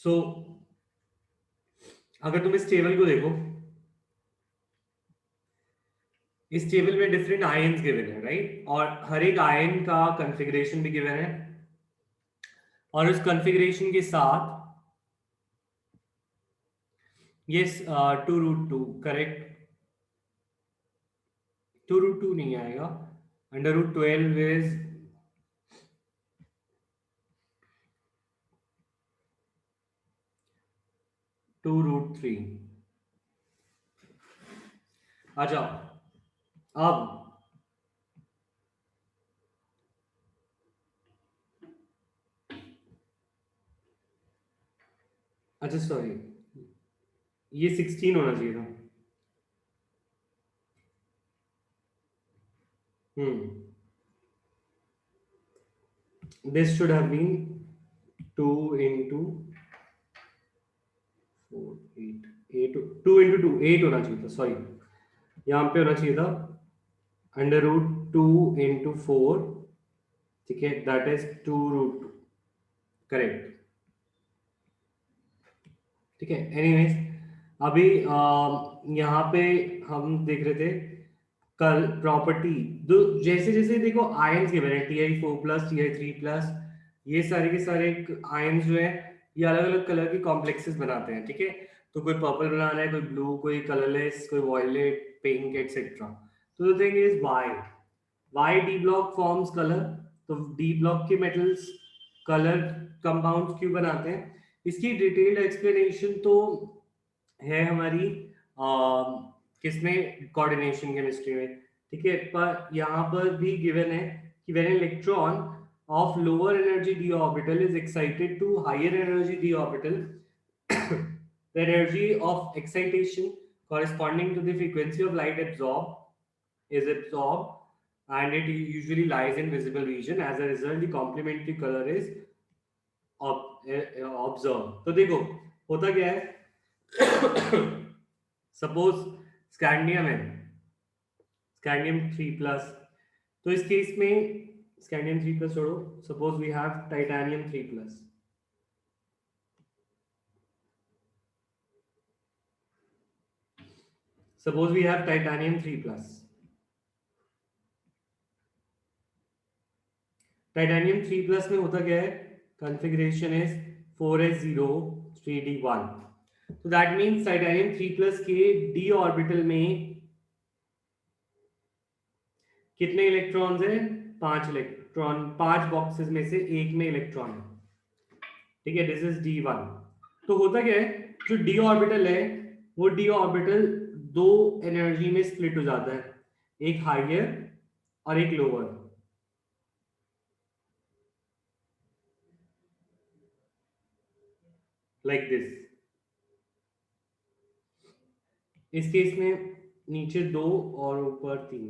सो अगर तुम इस टेबल को देखो, इस टेबल में डिफरेंट आयन्स गिवन है, राइट? और हर एक आयन का कॉन्फ़िगरेशन भी गिवन है, और उस कॉन्फ़िगरेशन के साथ यस 2√2 करेक्ट, 2√2 नहीं आएगा, √12 इज 2√3। आ जाओ अब, अच्छा सॉरी, ये 16 होना चाहिए था। This should have been 2 into 4 8 2 into 2 8 होना चाहिए था, सॉरी यहाँ पे होना चाहिए था √2 into 4, ठीक है, दैट इज 2√2 करेक्ट, ठीक है। एनीवेज अभी यहाँ पे हम देख रहे थे कल प्रॉपर्टी, जैसे जैसे देखो आयंस के वैरायटी Ti4+, Ti3+, ये सारे के सारे आयंस जो है ये अलग अलग कलर के कॉम्प्लेक्सेस बनाते हैं, ठीक है। तो कोई पर्पल बनाना है, कोई ब्लू, कोई कलरलेस, कोई वॉयलेट, पिंक एक्सेट्रा। तो the thing is why D block forms colour, तो डी ब्लॉक के मेटल्स कलर कंपाउंड्स क्यों बनाते हैं, इसकी डिटेल्ड एक्सप्लेनेशन तो है हमारी किसमें, कोऑर्डिनेशन केमिस्ट्री में, ठीक है। पर यहाँ पर भी गिवन है कि when electron of lower energy d orbital is excited to higher energy d orbital, the energy of excitation corresponding to the frequency of light absorbed is absorbed, and it usually lies in visible region. As a result, the complementary color is observed. तो देखो होता क्या है, suppose scandium है, scandium 3+, तो इस case में scandium 3+ छोड़ो, suppose we have titanium 3+, suppose we have titanium 3+, titanium 3+ में होता क्या है, कॉन्फ़िगरेशन इज 4s0 3d1, तो दैट मींस टाइटेनियम 3+ के d ऑर्बिटल में कितने इलेक्ट्रॉन्स हैं, 5 इलेक्ट्रॉन, 5 बॉक्सेस में से एक में इलेक्ट्रॉन है, ठीक है, दिस इज d1। तो होता क्या है, जो d ऑर्बिटल है वो d ऑर्बिटल दो एनर्जी में स्प्लिट हो जाता है, एक हायर और एक लोअर, लाइक दिस। इस केस में नीचे 2 और ऊपर 3,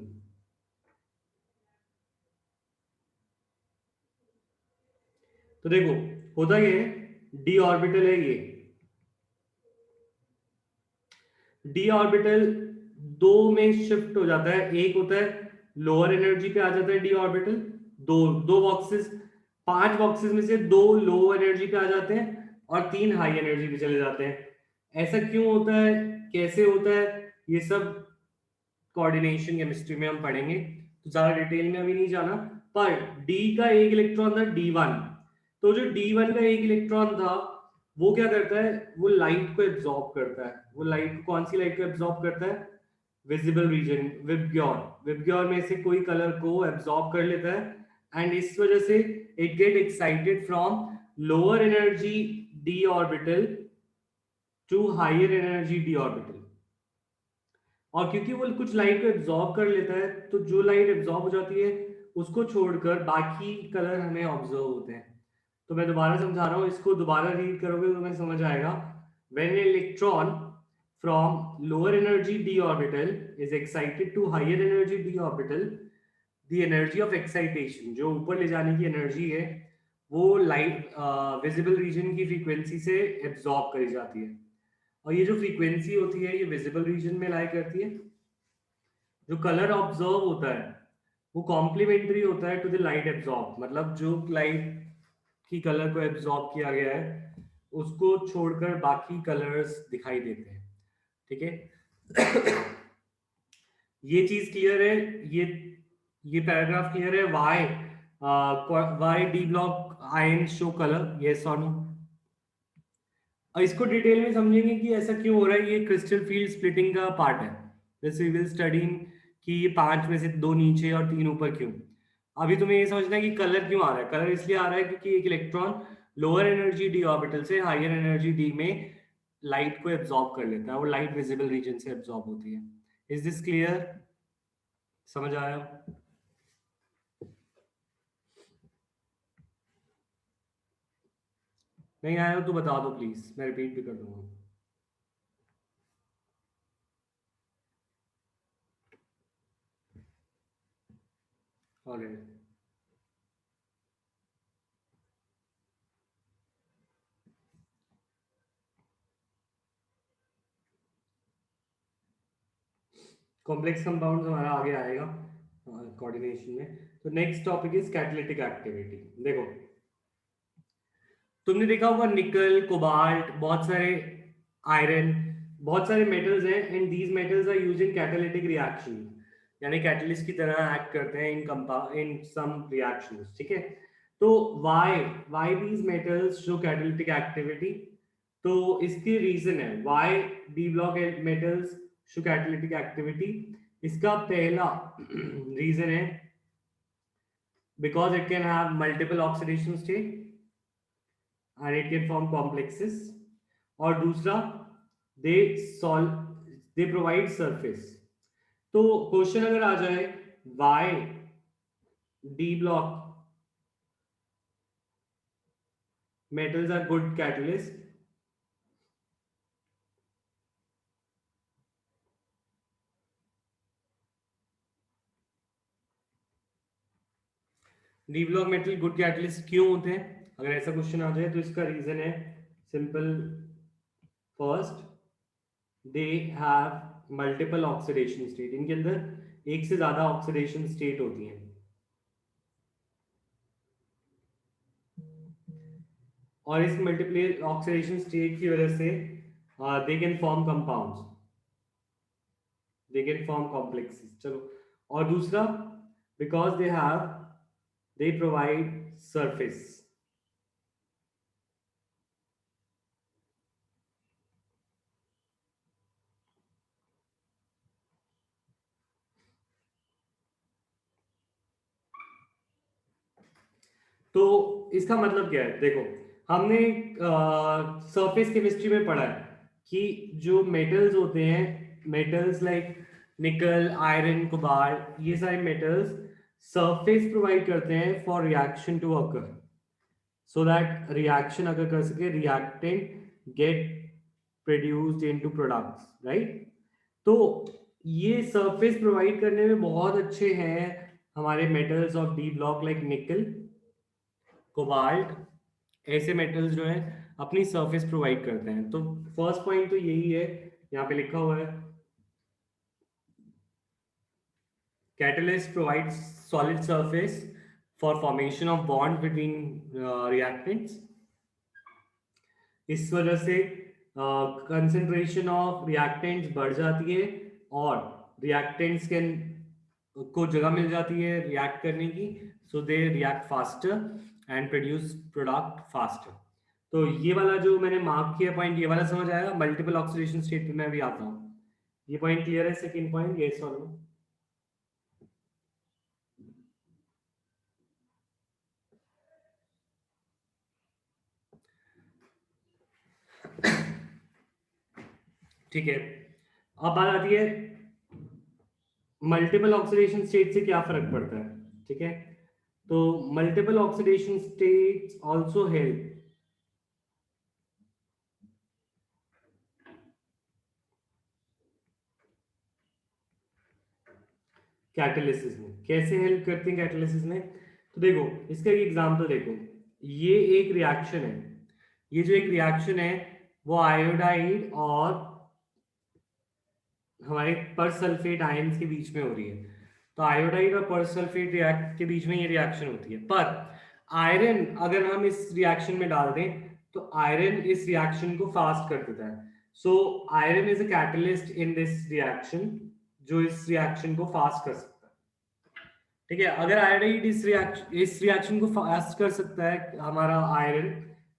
तो देखो होता क्या है, d ऑर्बिटल है ये, d ऑर्बिटल दो में शिफ्ट हो जाता है, एक होता है लोअर एनर्जी पे आ जाता है d ऑर्बिटल, दो दो बॉक्सेस, 5 बॉक्सेस में से 2 लो एनर्जी पे आ जाते हैं और 3 हाई एनर्जी पे चले जाते हैं। ऐसा क्यों होता है, कैसे होता है, ये सब कोऑर्डिनेशन केमिस्ट्री में हम पढ़ेंगे, तो ज्यादा डिटेल में अभी नहीं जाना। पर d का एक इलेक्ट्रॉन था d1, तो जो d1 का एक इलेक्ट्रॉन था वो क्या करता है, वो लाइट को एब्जॉर्ब करता है, वो लाइट, कौन सी लाइट को एब्जॉर्ब करता है, विजिबल रीजन, विबग्योर, विबग्योर में से कोई कलर को एब्जॉर्ब कर लेता है, एंड इस वजह से it get excited from lower energy d orbital to higher energy d orbital. और क्योंकि वो कुछ लाइट को एब्जॉर्ब कर लेता है, तो जो लाइट एब्जॉर्ब हो जाती है उसको छोड़कर बाकी कलर हमें ऑब्जर्व होते हैं। तो मैं दोबारा समझा रहा हूँ, इसको दोबारा रीड करोगे तो तुम्हें समझ आएगा। When electron from lower energy d orbital is excited to higher energy d orbital, the energy of excitation, जो ऊपर ले जाने की एनर्जी है, वो लाइट विजिबल रीजन की फ्रीक्वेंसी से एब्जॉर्ब करी जाती है, और ये जो फ्रीक्वेंसी होती है ये विजिबल रीजन में लाई करती है। जो कलर ऑब्जर्व होता है वो कॉम्प्लीमेंट्री होता है टू द लाइट एब्जॉर्ब, मतलब जो लाइट की कलर को एब्जॉर्ब किया गया है उसको छोड़कर बाकी कलर्स दिखाई देते हैं। ठीक है। ये चीज क्लियर है। ये पैराग्राफ क्लियर है। Why D block ion show colour, yes और नो। और इसको डिटेल में समझेंगे कि ऐसा क्यों हो रहा है। ये क्रिस्टल फील्ड स्प्लिटिंग का पार्ट है। जैसे वी विल स्टडी कि ये 5 में से 2 नीचे और 3 ऊपर क्यों। अभी तुम्हें ये समझना है कि कलर क्यों आ रहा है। कलर इसलिए आ रहा है क्योंकि एक electron lower energy D orbital से हायर एनर्जी डी में लाइट को एब्जॉर्ब कर लेता है। वो लाइट विजिबल रीजन से एब्जॉर्ब होती है। Is this clear? समझ आया? नहीं आया तो बता दो प्लीज, मैं रिपीट भी कर दूंगा। ऑलराइट। कॉम्प्लेक्स कंपाउंड्स हमारा आगे आएगा कोऑर्डिनेशन में। तो next topic is catalytic activity. देखो, तुमने देखा होगा निकल, कोबाल्ट, बहुत सारे आयरन, बहुत सारे मेटल्स हैं and these metals are used in catalytic reaction, यानी कैटलिस्ट की तरह एक्ट करते हैं इन सम रिएक्शंस। ठीक है। तो why these metals show catalytic activity? तो इसकी रीजन है why D block metals show catalytic activity. इसका पहला रीजन है because it can have multiple oxidation state and it can form complexes। और दूसरा, they solve they provide surface. तो question अगर आ जाए why D block metals are good catalyst, D block metal good catalyst क्यों होते हैं? अगर ऐसा क्वेश्चन आ जाए तो इसका रीजन है simple. First, they have multiple oxidation state. इनके अंदर एक से ज्यादा ऑक्सीडेशन स्टेट होती हैं और इस मल्टीपल ऑक्सीडेशन स्टेट की वजह से they can form compounds, they can form complexes. चलो, और दूसरा, बिकॉज दे प्रोवाइड सरफेस। तो इसका मतलब क्या है? देखो, हमने सरफेस केमिस्ट्री में पढ़ा है कि जो मेटल्स होते हैं, metals like nickel, iron, cobalt, ये सारे मेटल्स सरफेस प्रोवाइड करते हैं for reaction to occur, so that reaction अगर कर सके, reactant get produced into products, right. तो ये सरफेस प्रोवाइड करने में बहुत अच्छे हैं हमारे metals of D block like निकल, कोबाल्ट। ऐसे मेटल्स जो हैं अपनी सरफेस प्रोवाइड करते हैं। तो फर्स्ट पॉइंट तो यही है, यहाँ पे लिखा हुआ है catalyst provides solid surface for formation of bond between reactants. इस वजह से कंसेंट्रेशन ऑफ रिएक्टेंट्स बढ़ जाती है और रिएक्टेंट्स के को जगह मिल जाती है रिएक्ट करने की, so they react faster and produce product faster. तो ये वाला जो मैंने मार्क किया पॉइंट, ये वाला समझ आएगा। मल्टीपल ऑक्सीडेशन स्टेट पे मैं भी आता हूँ। ये पॉइंट क्लियर है? सेकंड पॉइंट, यस और नो? ठीक है। अब बात आती है मल्टीपल ऑक्सीडेशन स्टेट से क्या फर्क पड़ता है। ठीक है। तो multiple oxidation states also help catalysis में। कैसे हेल्प करती है कैटालिसिस में? तो देखो, इसका एक एग्जांपल देखो। ये एक रिएक्शन है, ये जो एक रिएक्शन है वो आयोडाइड और हमारे परसल्फेट आयंस के बीच में हो रही है। तो आयोडाइड और परसल्फेट रिएक्ट के बीच में ये रिएक्शन होती है। पर आयरन अगर हम इस रिएक्शन में डाल दें तो आयरन इस रिएक्शन को फास्ट कर देता है. So iron is a catalyst in this reaction, जो इस रिएक्शन को फास्ट कर सकता है. ठीक है, अगर आयोडाइड इस रिएक्शन को फास्ट कर सकता है हमारा आयरन,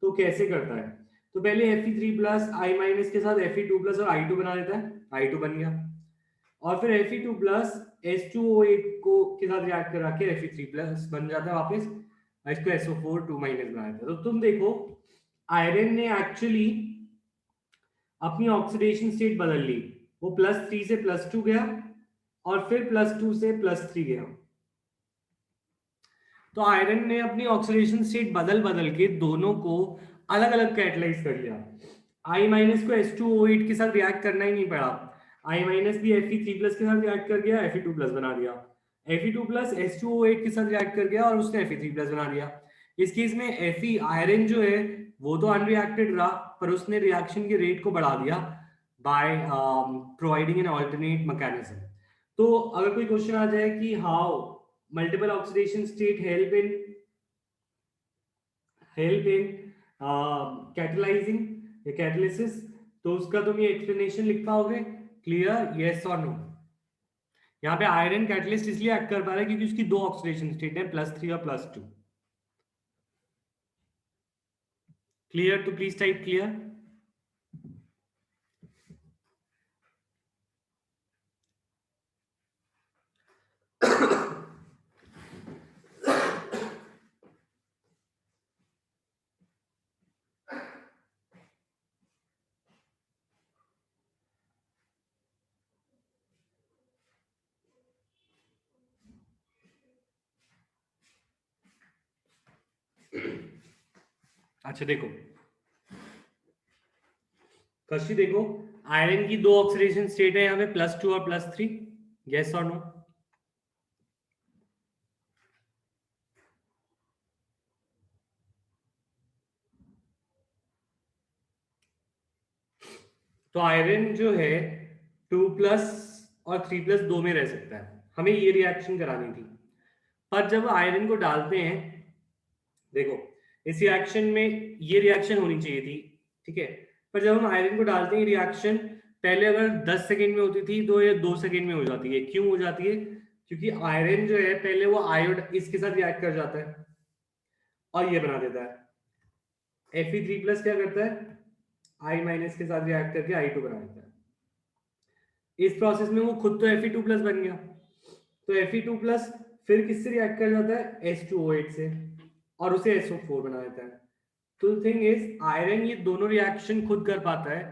तो कैसे करता है? तो पहले Fe3 प्लस आई माइनस के साथ Fe2 प्लस और I2 बना देता है, I2 बन गया. और फिर Fe2 प्लस H2O8 को के साथ रिएक्ट करा के Fe3 प्लस बन जाता है वापस, इसको SO4 2 माइनस बना देता है. तो तुम देखो आयरन ने एक्चुअली अपनी ऑक्सीडेशन स्टेट बदल ली. वो +3 से +2 गया और फिर +2 से +3 गया. तो आयरन ने अपनी ऑक्सीडेशन स्टेट बदल बदल के दोनों को अलग अलग कैटलाइज कर लिया. आई माइनस को H2O8 के साथ रिएक्ट करना ही नहीं पड़ा. आई माइनस भी Fe3 प्लस के साथ रिएक्ट कर गया, Fe2 प्लस बना दिया. Fe2 प्लस H2O8 के साथ रिएक्ट कर गया और उसने Fe3 प्लस बना दिया. इस केस में Fe आयरन जो है वो तो अनरिएक्टेड रहा, पर उसने रिएक्शन के रेट को बढ़ा दिया by providing an alternate mechanism. तो अगर कोई क्वेश्चन आ जाए कि how multiple oxidation state help in catalyzing या catalysis, तो उसका तुम ये एक्सप्लेनेशन लिख पाओगे क्लियर, यस और नो. यहाँ पे आयरन कैटलिस्ट इसलिए एक्ट कर पा रहा है क्योंकि उसकी दो ऑक्सीडेशन स्टेट है, +3 और +2. क्लियर? तो प्लीज टाइप क्लियर. अच्छा देखो कशी, देखो आयरन की दो ऑक्सीडेशन स्टेट है यहाँ पे, +2 और +3. यस और नो? तो आयरन जो है 2+ और 3+ दो में रह सकता है. हमें ये रिएक्शन करानी थी, पर जब आयरन को डालते हैं, देखो इस रिएक्शन में ये रिएक्शन होनी चाहिए थी, ठीक है, पर जब हम आयरन को डालते हैं रिएक्शन पहले अगर 10 सेकेंड में होती थी तो ये 2 सेकेंड में हो जाती है. क्यों हो जाती है? क्योंकि आयरन जो है पहले वो आयोड इसके साथ रिएक्ट कर जाता है और ये बना देता है. Fe3+ क्या करता है? आई माइनस के साथ रिएक्ट करके I2 बना देता है. इस प्रोसेस में वो खुद तो Fe2+ बन गया, तो Fe2+ फिर किससे रिएक्ट कर जाता है? H2O8 से, और उसे SO4 बना देता है. तो थिंग इज आयरन ये दोनों रिएक्शन खुद कर पाता है,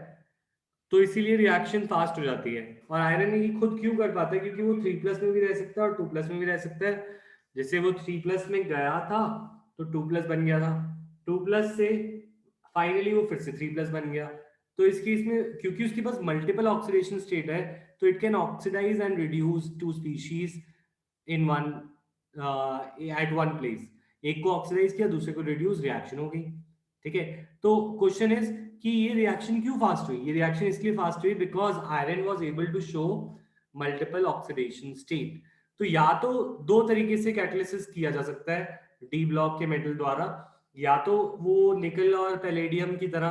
तो इसीलिए रिएक्शन फास्ट हो जाती है. और आयरन ये खुद क्यों कर पाता है? क्योंकि वो 3+ में भी रह सकता है और 2+ में भी रह सकता है. जैसे वो 3+ में गया था तो 2+ बन गया था, 2+ से फाइनली वो फिर से 3+ बन गया. तो इस केस में क्योंकि उसके पास मल्टीपल ऑक्सीडेशन स्टेट है, तो it can oxidise and reduce two species in one at one place. एक को ऑक्सीडाइज किया, दूसरे को रिड्यूस, रिएक्शन हो गई. ठीक है, तो क्वेश्चन इज कि ये रिएक्शन क्यों फास्ट हुई? ये रिएक्शन इसलिए फास्ट हुई because iron was able to show multiple oxidation state. तो या तो दो तरीके से कैटालिसिस किया जा सकता है डी ब्लॉक के मेटल द्वारा, या तो वो निकल और पैलेडियम की तरह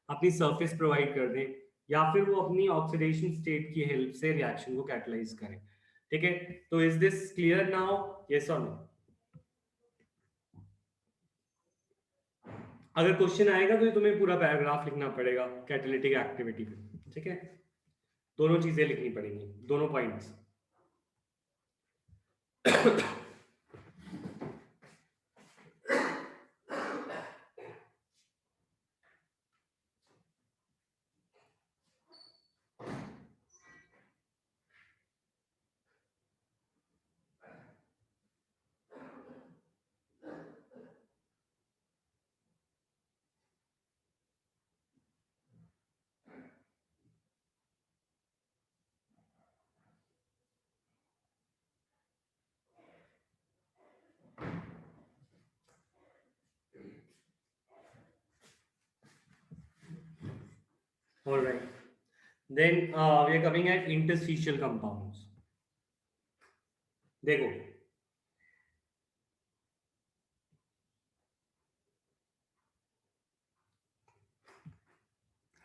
अपनी सरफेस प्रोवाइड कर दे, या फिर वो अपनी ऑक्सीडेशन स्टेट की हेल्प से रिएक्शन को कैटलाइज करें. ठीक है, तो is this clear now, yes और नो? अगर क्वेश्चन आएगा तो तुम्हें पूरा पैराग्राफ लिखना पड़ेगा कैटालिटिक एक्टिविटी पे. ठीक है, दोनों चीजें लिखनी पड़ेंगी, दोनों points. All right. Then we are coming at interstitial compounds. देखो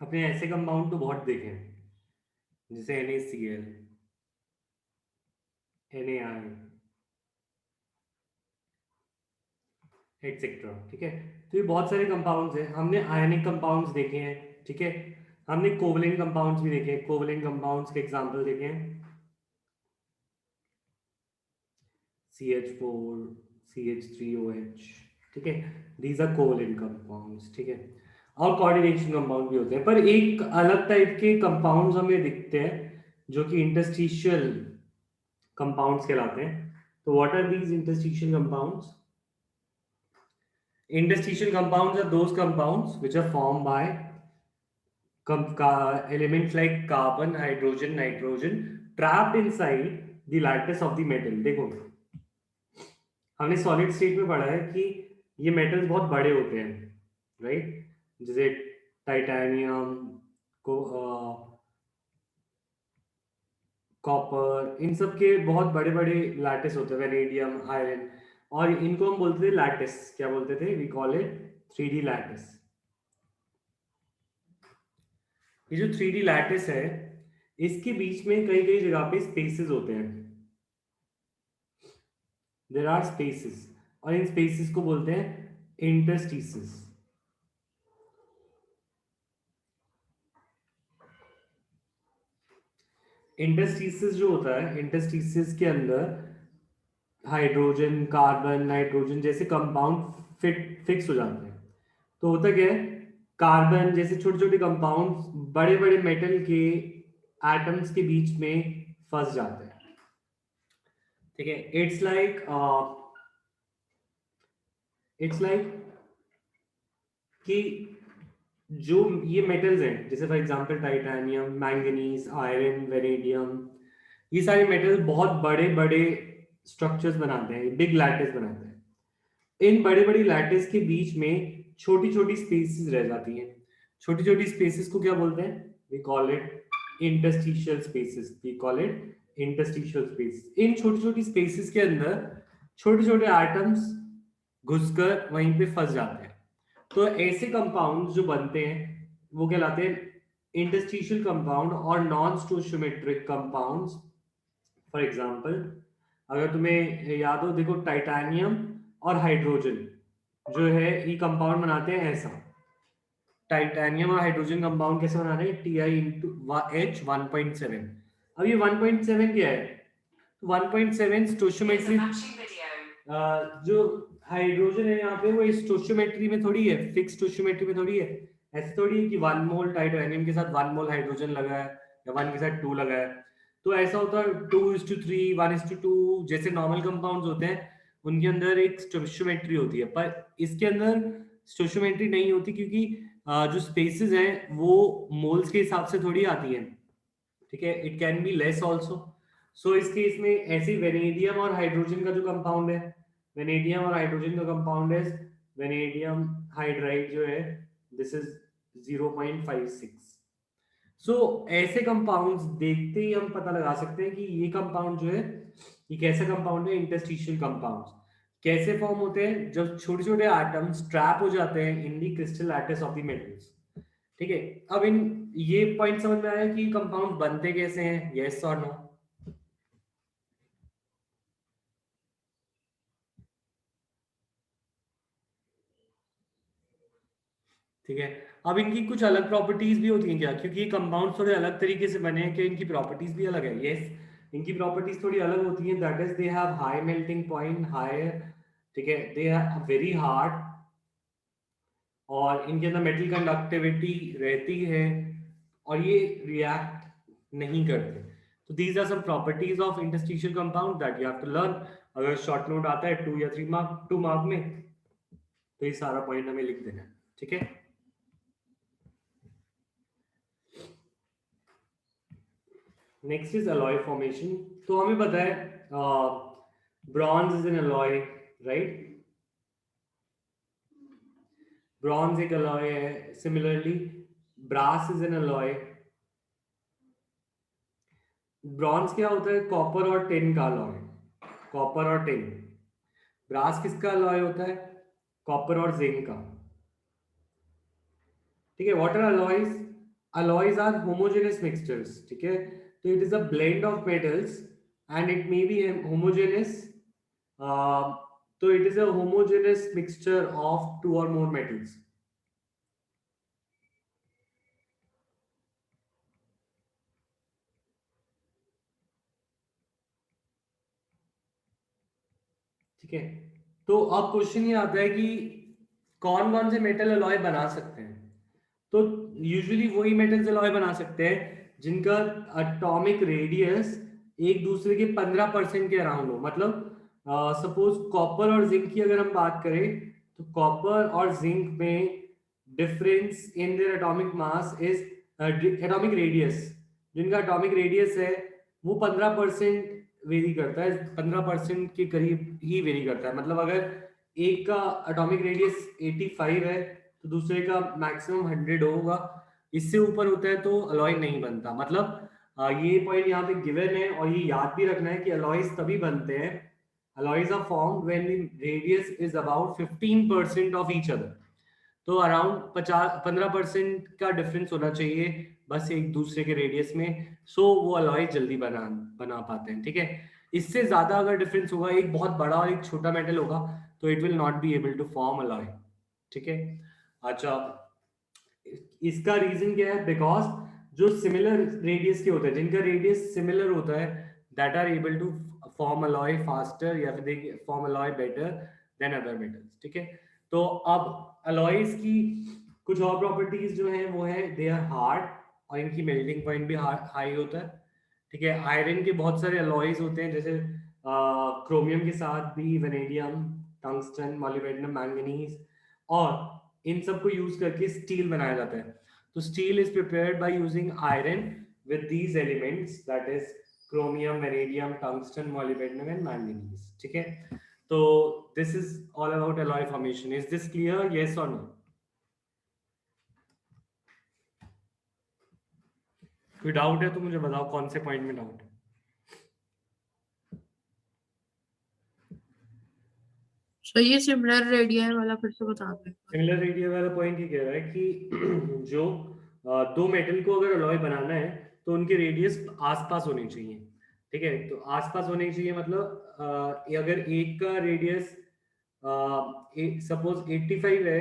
अपने ऐसे कंपाउंड तो बहुत देखे हैं, जैसे NaCl, NaI एटसेट्रा। ठीक है, तो ये बहुत सारे कंपाउंड्स हैं। हमने आयनिक कंपाउंड्स देखे हैं, ठीक है, हमने कोवलेंट कंपाउंड्स भी देखे हैं। कोवलेंट कंपाउंड्स के एग्जांपल देखे हैं, CH4, CH3OH, ठीक है, दीज आर कोवलेंट कंपाउंड्स। ठीक है, और कोऑर्डिनेशन कंपाउंड भी होते हैं, पर एक अलग टाइप के कंपाउंड्स हमें दिखते हैं जो कि इंटरस्टिशियल कंपाउंड्स कहलाते हैं। तो what are these interstitial compounds? Interstitial compounds are those compounds which are formed by elements like carbon, hydrogen, nitrogen trapped inside the lattice of the metal. देखो, हमने सॉलिड स्टेट में पढ़ा है कि ये मेटल्स बहुत बड़े होते हैं, राइट? जैसे टाइटेनियम को, कॉपर, इन सब के बहुत बड़े बड़े लैटिस होते हैं, वेनेडियम, आयरन, और इनको हम बोलते थे लैटिस। क्या बोलते थे? We call it 3D lattice. ये जो 3D लैटिस है, इसके बीच में कई कई जगह पे स्पेसेस होते हैं, देयर आर स्पेसेस, और इन स्पेसेस को बोलते हैं इंटरस्टिसेस। इंटरस्टिसेस जो होता है, इंटरस्टिसेस के अंदर हाइड्रोजन, कार्बन, नाइट्रोजन जैसे कंपाउंड फिक्स हो जाते हैं। तो होता क्या है, कार्बन जैसे छोटे छोटे कंपाउंड्स बड़े बड़े मेटल के एटम्स के बीच में फंस जाते हैं। ठीक है, इट्स लाइक कि जो ये मेटल्स हैं, जैसे for example titanium, manganese, iron, vanadium, ये सारे मेटल बहुत बड़े बड़े स्ट्रक्चर्स बनाते हैं, बिग लैटिस बनाते हैं। इन बड़े बड़ी लैटिस के बीच में छोटी छोटी स्पेसेस रह जाती हैं। छोटी छोटी स्पेसेस को क्या बोलते हैं? We call it interstitial spaces. We call it interstitial space. इन छोटी छोटी स्पेसेस के अंदर छोटे छोटे एटम्स घुसकर वहीं पे फंस जाते हैं। तो ऐसे कंपाउंड जो बनते हैं वो कहलाते हैं इंटरस्टिशियल कंपाउंड और नॉन स्टोइचियोमेट्रिक कंपाउंड्स। फॉर एग्जांपल, अगर तुम्हें याद हो, देखो टाइटेनियम और हाइड्रोजन जो है ये कंपाउंड बनाते हैं ऐसा। टाइटेनियम और हाइड्रोजन कंपाउंड कैसे बना रहे हैं? Ti×H1.7। अब ये 1.7 क्या है? 1.7 स्टोइचियोमेट्री, जो हाइड्रोजन है यहाँ पे वो स्टोइचियोमेट्री में थोड़ी है, फिक्स स्टोइचियोमेट्री में थोड़ी है। ऐसे थोड़ी है कि 1 मोल टाइटेनियम के साथ 1 मोल हाइड्रोजन लगा है या 1 के साथ 2 लगा है। तो ऐसा होता है 2:3, 1:2, जैसे नॉर्मल कंपाउंड्स होते हैं उनके अंदर एक स्टोइचियोमेट्री होती है, पर इसके अंदर स्टोइचियोमेट्री नहीं होती, क्योंकि जो स्पेसेस हैं वो मोल्स के हिसाब से थोड़ी आती हैं। ठीक है, it can be less also. So इस केस में ऐसे वेनेडियम और हाइड्रोजन का जो कंपाउंड है, वेनेडियम और हाइड्रोजन का कंपाउंड है वेनेडियम हाइड्राइड जो है, दिस इज 0.56। सो ऐसे कंपाउंड्स देखते ही हम पता लगा सकते हैं कि ये कंपाउंड जो है ये कैसा कंपाउंड है? Interstitial compounds. कैसे फॉर्म होते हैं? जब छोटे छोटे एटम्स ट्रैप हो जाते हैं in the crystal lattice of the metals. ठीक है, अब इन ये पॉइंट समझ में आया कि कंपाउंड बनते कैसे हैं, यस और नो? ठीक है, अब इनकी कुछ अलग प्रॉपर्टीज भी होती हैं क्या? क्योंकि ये कंपाउंड थोड़े अलग तरीके से बने हैं कि इनकी प्रॉपर्टीज भी अलग है। यस, इनकी प्रॉपर्टीज थोड़ी अलग होती हैं, that is they have high melting point, high, ठीक है, दे आर वेरी हार्ड, और इनके अंदर मेटल कंडक्टिविटी रहती है, और ये रिएक्ट नहीं करते। तो these are some properties of interstitial compound that you have to learn. अगर शॉर्ट नोट आता है 2 या 3 मार्क, 2 मार्क में, तो ये सारा पॉइंट हमें लिख देना है। ठीक है, नेक्स्ट इज अलॉय फॉर्मेशन। तो हमें पता है bronze is an alloy, right? Bronze एक अलॉय है। Similarly brass is an alloy. Bronze क्या होता है? कॉपर और टिन का अलॉय, कॉपर और टिन। ब्रास किसका अलॉय होता है? कॉपर और जिंक का। ठीक है, what are alloys? alloys are homogeneous mixtures, ठीक है? तो it is a blend of metals and it may be homogeneous. uh, तो it is a homogeneous mixture of two or more metals. ठीक है, तो अब क्वेश्चन ये आता है कि कौन कौन से मेटल अलॉय बना सकते हैं। तो यूजुअली वही मेटल्स अलॉय बना सकते हैं जिनका एटॉमिक रेडियस एक दूसरे के 15% के अराउंड हो। मतलब सपोज कॉपर और जिंक की अगर हम बात करें तो कॉपर और जिंक में difference in their atomic mass is atomic radius. जिनका एटॉमिक रेडियस है वो 15% वेरी करता है, 15% के करीब ही वेरी करता है। मतलब अगर एक का एटॉमिक रेडियस 85 है तो दूसरे का मैक्सिमम 100 होगा। इससे ऊपर होता है तो अलॉय नहीं बनता। मतलब ये पॉइंट यहाँ पे गिवन है और ये याद भी रखना है कि अलॉयज तभी बनते हैं, alloys are formed when the radius is about 15% of each other. तो अराउंड 15% का डिफरेंस होना चाहिए बस एक दूसरे के रेडियस में, सो वो अलॉय जल्दी बना पाते हैं। ठीक है, इससे ज्यादा अगर डिफरेंस होगा, एक बहुत बड़ा और एक छोटा मेटल होगा, तो it will not be able to form alloy. ठीक है, अच्छा इसका रीजन क्या है? बिकॉज जो सिमिलर रेडियस के होते हैं, जिनका रेडियस सिमिलर होता है, that are able to form alloy faster या फिर they form alloy better than other metals. ठीक है, तो अब अलॉयज की कुछ और प्रॉपर्टीज जो हैं वो है दे आर हार्ड और इनकी मेल्टिंग पॉइंट भी हाई होता है। ठीक है, आयरन के बहुत सारे अलॉयज होते हैं, जैसे क्रोमियम के साथ भी वेनेडियम, टंगस्टन, मॉलिब्डेनम, मैंगनीज, और इन सबको यूज करके स्टील बनाया जाता है। तो steel is prepared by using iron with these elements, that is chromium, vanadium, tungsten, molybdenum and manganese. ठीक है, तो this is all about alloy formation. Is this clear? yes or no? कोई doubt है तो मुझे बताओ, कौन से पॉइंट में डाउट है? तो ये सिमिलर रेडियस वाला फिर से बता दो। सिमिलर रेडियस वाला पॉइंट ये कह रहा है कि जो दो मेटल को अगर अलॉय बनाना है तो उनके रेडियस आसपास होने चाहिए। ठीक है, तो आसपास होने चाहिए मतलब अगर एक का रेडियस सपोज 85 है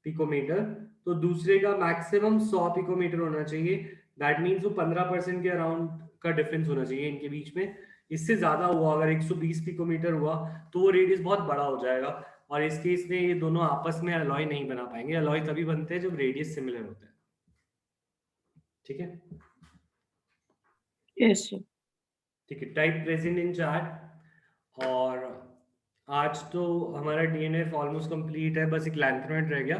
पिकोमीटर, तो दूसरे का मैक्सिमम 100 पिकोमीटर होना चाहिए। दैट मीन्स वो 15% के अराउंड का डिफरेंस होना चाहिए इनके बीच में। इससे ज्यादा हुआ, अगर 120 पिकोमीटर हुआ, तो वो रेडियस बहुत बड़ा हो जाएगा और इस केस में ये दोनों आपस में अलॉय नहीं बना पाएंगे। अलॉय तभी बनते हैं जब रेडियस सिमिलर होता है। ठीक है, यस सर। ठीक है, टाइप प्रेजेंट इन चैट। और आज तो हमारा डीएनएफ ऑलमोस्ट कंप्लीट है, बस एक लैंथेनॉइड रह गया।